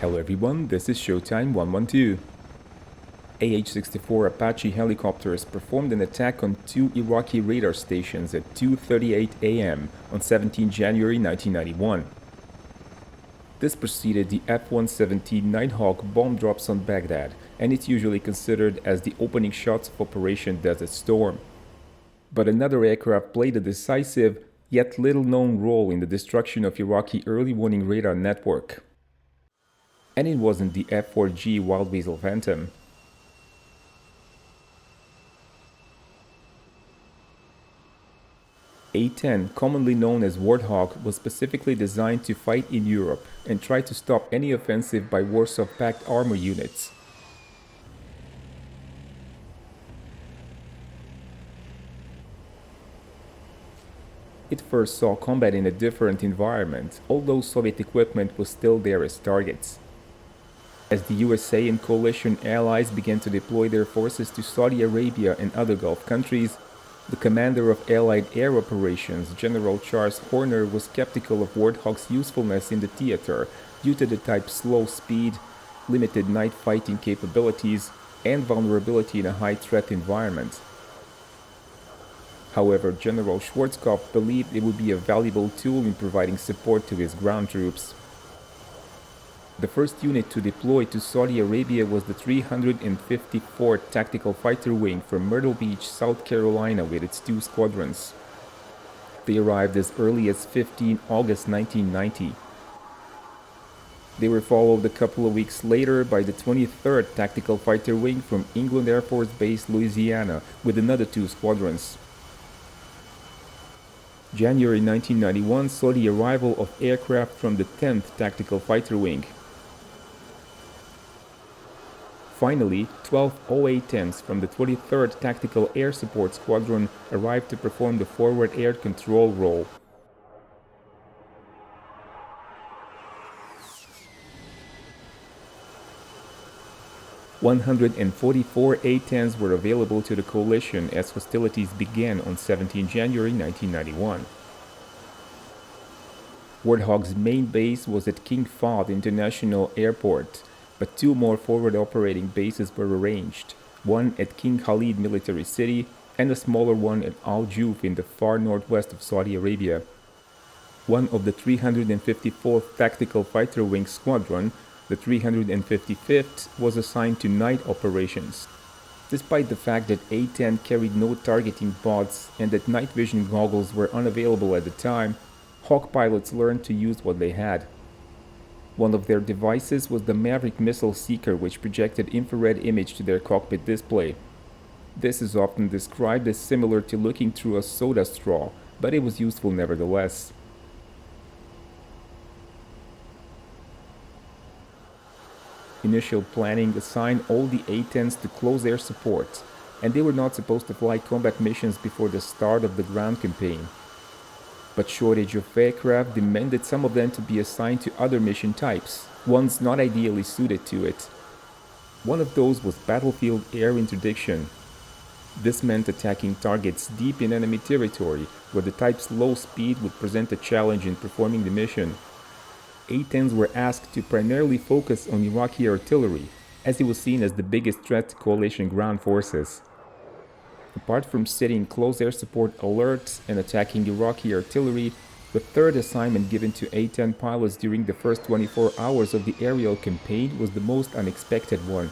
Hello everyone, this is Showtime 112. AH-64 Apache helicopters performed an attack on two Iraqi radar stations at 2:38 a.m. on 17 January 1991. This preceded the F-117 Nighthawk bomb drops on Baghdad, and it's usually considered as the opening shots of Operation Desert Storm. But another aircraft played a decisive, yet little-known role in the destruction of Iraqi early warning radar network. And it wasn't the F-4G Wild Weasel Phantom. A-10, commonly known as Warthog, was specifically designed to fight in Europe and try to stop any offensive by Warsaw Pact armor units. It first saw combat in a different environment, although Soviet equipment was still there as targets. As the USA and coalition allies began to deploy their forces to Saudi Arabia and other Gulf countries, the commander of Allied air operations, General Charles Horner, was skeptical of Warthog's usefulness in the theater due to the type's slow speed, limited night fighting capabilities, and vulnerability in a high-threat environment. However, General Schwarzkopf believed it would be a valuable tool in providing support to his ground troops. The first unit to deploy to Saudi Arabia was the 354th Tactical Fighter Wing from Myrtle Beach, South Carolina, with its two squadrons. They arrived as early as 15 August 1990. They were followed a couple of weeks later by the 23rd Tactical Fighter Wing from England Air Force Base, Louisiana, with another two squadrons. January 1991 saw the arrival of aircraft from the 10th Tactical Fighter Wing. Finally, 12 OA-10s from the 23rd Tactical Air Support Squadron arrived to perform the forward air control role. "144 A-10s were available to the coalition as hostilities began on 17 January 1991. Warthog's main base was at King Fahd International Airport, but two more forward operating bases were arranged, one at King Khalid Military City and a smaller one at Al Juf in the far northwest of Saudi Arabia. One of the 354th Tactical Fighter Wing Squadron, the 355th, was assigned to night operations. Despite the fact that A-10 carried no targeting pods and that night vision goggles were unavailable at the time, Hawk pilots learned to use what they had. One of their devices was the Maverick Missile Seeker, which projected infrared image to their cockpit display. This is often described as similar to looking through a soda straw, but it was useful nevertheless. Initial planning assigned all the A-10s to close air support, and they were not supposed to fly combat missions before the start of the ground campaign. But shortage of aircraft demanded some of them to be assigned to other mission types, ones not ideally suited to it. One of those was battlefield air interdiction. This meant attacking targets deep in enemy territory, where the type's low speed would present a challenge in performing the mission. A-10s were asked to primarily focus on Iraqi artillery, as it was seen as the biggest threat to coalition ground forces. Apart from setting close air support alerts and attacking Iraqi artillery, the third assignment given to A-10 pilots during the first 24 hours of the aerial campaign was the most unexpected one.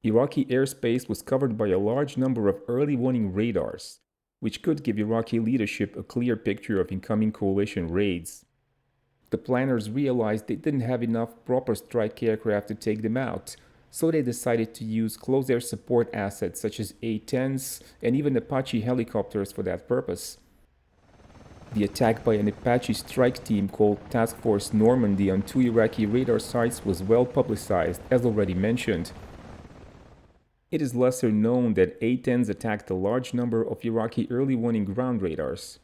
Iraqi airspace was covered by a large number of early warning radars, which could give Iraqi leadership a clear picture of incoming coalition raids. The planners realized they didn't have enough proper strike aircraft to take them out, so they decided to use close air support assets such as A-10s and even Apache helicopters for that purpose. The attack by an Apache strike team called Task Force Normandy on two Iraqi radar sites was well publicized, as already mentioned. It is lesser known that A-10s attacked a large number of Iraqi early warning ground radars.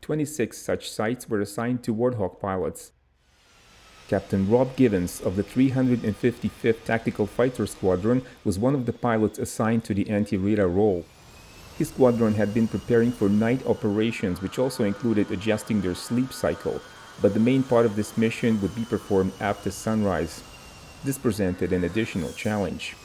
26 such sites were assigned to Warthog pilots. Captain Rob Givens of the 355th Tactical Fighter Squadron was one of the pilots assigned to the anti-radar role. His squadron had been preparing for night operations, which also included adjusting their sleep cycle, but the main part of this mission would be performed after sunrise. This presented an additional challenge.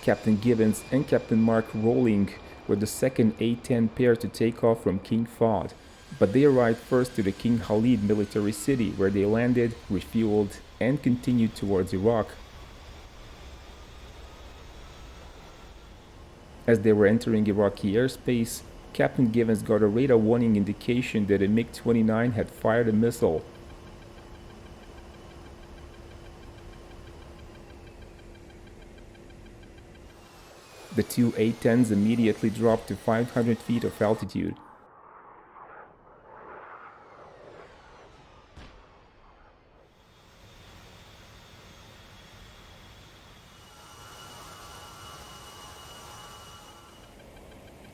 Captain Gibbons and Captain Mark Rolling were the second A-10 pair to take off from King Fahd, but they arrived first to the King Khalid military city, where they landed, refueled, and continued towards Iraq. As they were entering Iraqi airspace, Captain Gibbons got a radar warning indication that a MiG-29 had fired a missile. The two A-10s immediately dropped to 500 feet of altitude.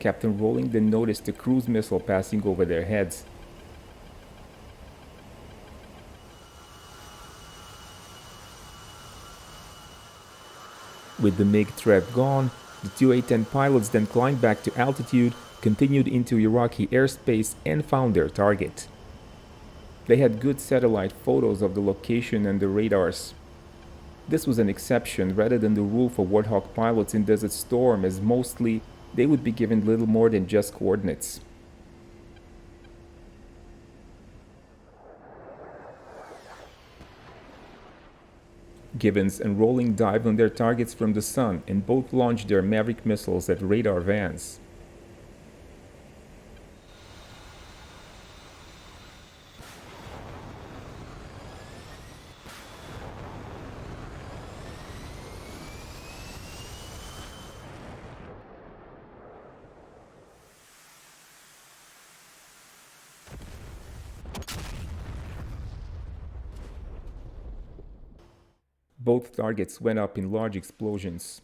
Captain Rolling then noticed a cruise missile passing over their heads. With the MiG threat gone, the two A-10 pilots then climbed back to altitude, continued into Iraqi airspace, and found their target. They had good satellite photos of the location and the radars. This was an exception rather than the rule for Warthog pilots in Desert Storm, as mostly they would be given little more than just coordinates. Gibbons and Rolling dived on their targets from the sun and both launched their Maverick missiles at radar vans. Both targets went up in large explosions.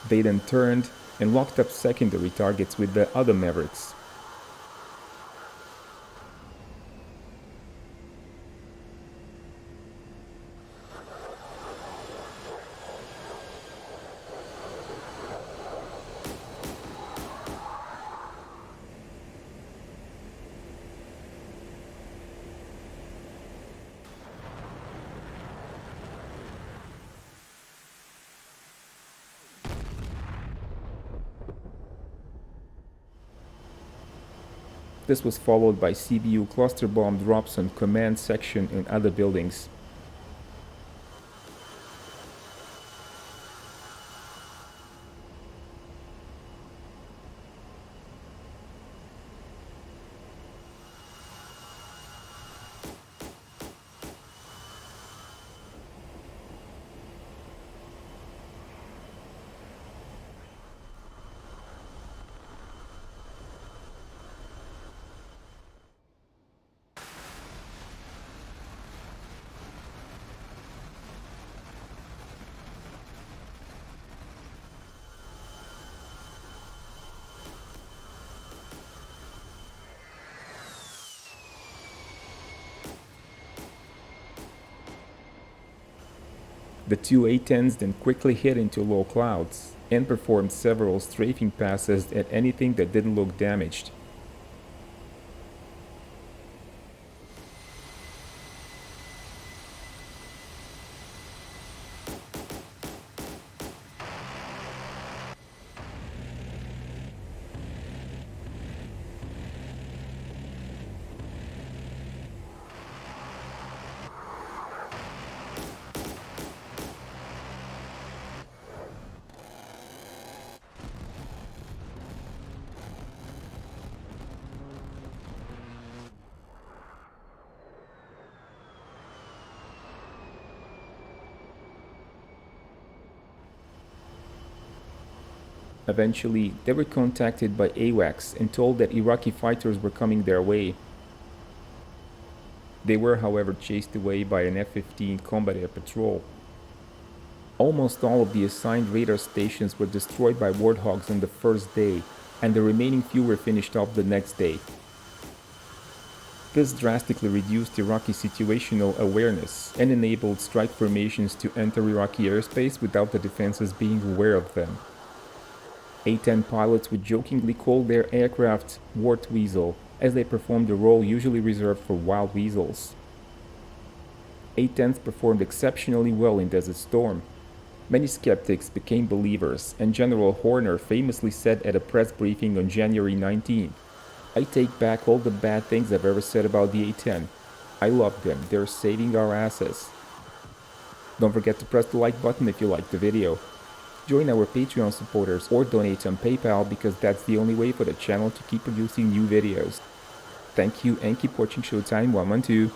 They then turned and locked up secondary targets with the other Mavericks. This was followed by CBU cluster bomb drops on command section and other buildings. The two A-10s then quickly hit into low clouds and performed several strafing passes at anything that didn't look damaged. Eventually, they were contacted by AWACS and told that Iraqi fighters were coming their way. They were, however, chased away by an F-15 combat air patrol. Almost all of the assigned radar stations were destroyed by Warthogs on the first day, and the remaining few were finished off the next day. This drastically reduced Iraqi situational awareness and enabled strike formations to enter Iraqi airspace without the defenses being aware of them. A-10 pilots would jokingly call their aircraft Wart Weasel, as they performed a role usually reserved for wild weasels. A-10s performed exceptionally well in Desert Storm. Many skeptics became believers, and General Horner famously said at a press briefing on January 19, "I take back all the bad things I've ever said about the A-10. I love them. They're saving our asses." Don't forget to press the like button if you liked the video. Join our Patreon supporters or donate on PayPal because that's the only way for the channel to keep producing new videos. Thank you and keep watching Showtime 112.